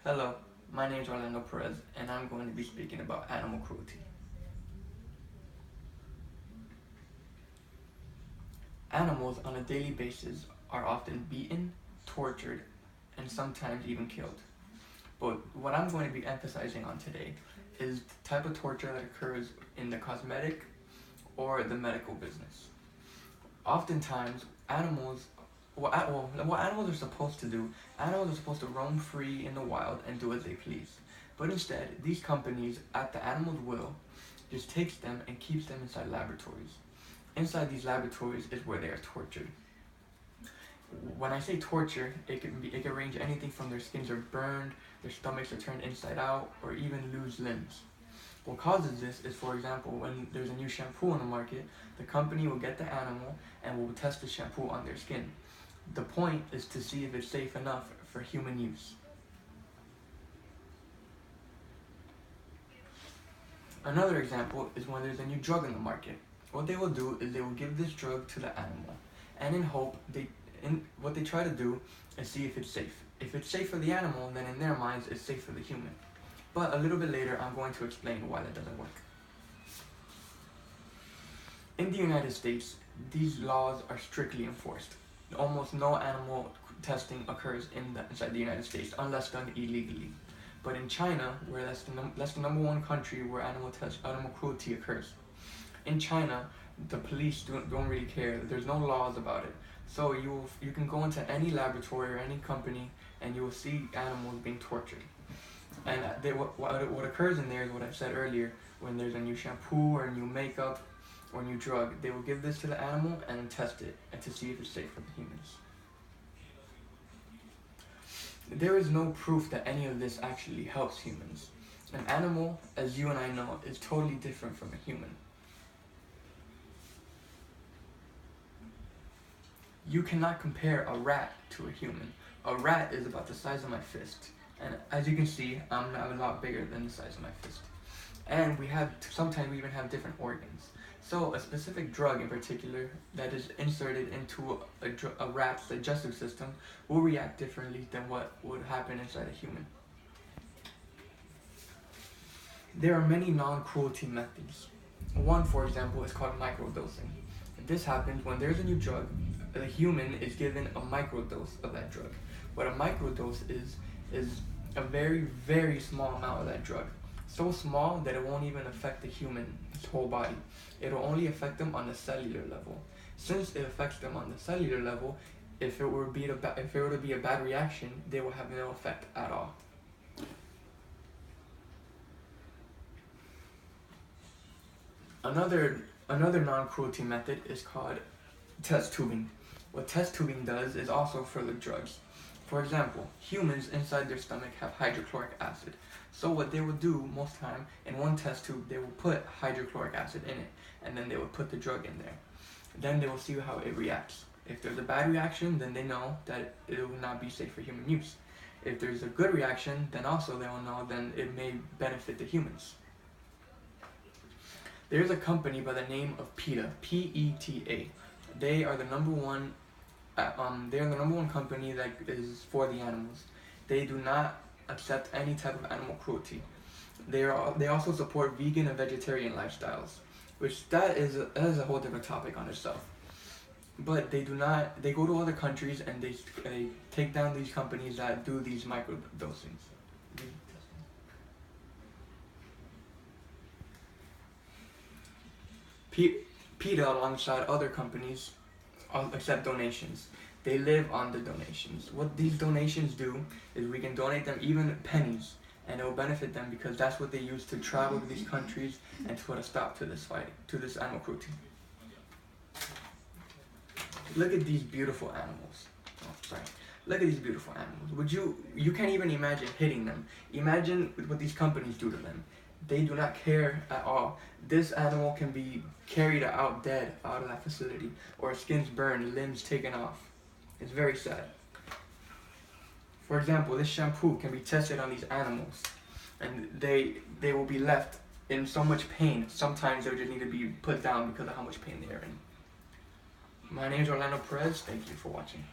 Hello, my name is Orlando Perez, and I'm going to be speaking about animal cruelty. Animals on a daily basis are often beaten, tortured, and sometimes even killed. But what I'm going to be emphasizing on today is the type of torture that occurs in the cosmetic or the medical business. Oftentimes, what animals are supposed to do, animals are supposed to roam free in the wild and do as they please. But instead, these companies, at the animal's will, just takes them and keeps them inside laboratories. Inside these laboratories is where they are tortured. When I say torture, it can range anything from their skins are burned, their stomachs are turned inside out, or even lose limbs. What causes this is, for example, when there's a new shampoo on the market, the company will get the animal and will test the shampoo on their skin. The point is to see if it's safe enough for human use. Another example is when there's a new drug in the market. What they will do is they will give this drug to the animal, and what they try to do is see if it's safe. If it's safe for the animal, then in their minds it's safe for the human. But a little bit later, I'm going to explain why that doesn't work. In the United States, these laws are strictly enforced. Almost no animal testing occurs inside the United States unless done illegally. But in China, where that's the number one country where animal cruelty occurs. In China, the police don't really care. There's no laws about it. So you can go into any laboratory or any company and you will see animals being tortured. And what occurs in there is what I said earlier. When there's a new shampoo or a new makeup or new drug, they will give this to the animal and test it and to see if it's safe for the humans. There is no proof that any of this actually helps humans. An animal, as you and I know, is totally different from a human. You cannot compare a rat to a human. A rat is about the size of my fist. And as you can see, I'm a lot bigger than the size of my fist. And sometimes we even have different organs. So a specific drug in particular that is inserted into a rat's digestive system will react differently than what would happen inside a human. There are many non-cruelty methods. One, for example, is called microdosing. This happens when there's a new drug, the human is given a microdose of that drug. What a microdose is a very, very small amount of that drug. So small that it won't even affect the human's whole body. It will only affect them on the cellular level. Since it affects them on the cellular level, if it were to be a bad reaction, they will have no effect at all. Another non-cruelty method is called test tubing. What test tubing does is also for the drugs. For example, humans inside their stomach have hydrochloric acid. So what they will do most time, in one test tube, they will put hydrochloric acid in it, and then they will put the drug in there. Then they will see how it reacts. If there's a bad reaction, then they know that it will not be safe for human use. If there's a good reaction, then also they will know then it may benefit the humans. There's a company by the name of PETA, P-E-T-A. They are the number one company that is for the animals. They do not accept any type of animal cruelty. They also support vegan and vegetarian lifestyles, which that is a whole different topic on itself. But they go to other countries and they take down these companies that do these microdosings. PETA, alongside other companies, accept donations. They live on the donations. What these donations do is we can donate them even pennies, and it will benefit them because that's what they use to travel to these countries and to put a stop to this fight, to this animal cruelty. Look at these beautiful animals. Look at these beautiful animals. You can't even imagine hitting them. Imagine what these companies do to them. They do not care at all. This animal can be carried out dead out of that facility, or skins burned, limbs taken off. It's very sad. For example, this shampoo can be tested on these animals, and they will be left in so much pain. Sometimes they'll just need to be put down because of how much pain they are in. My name is Orlando Perez. Thank you for watching.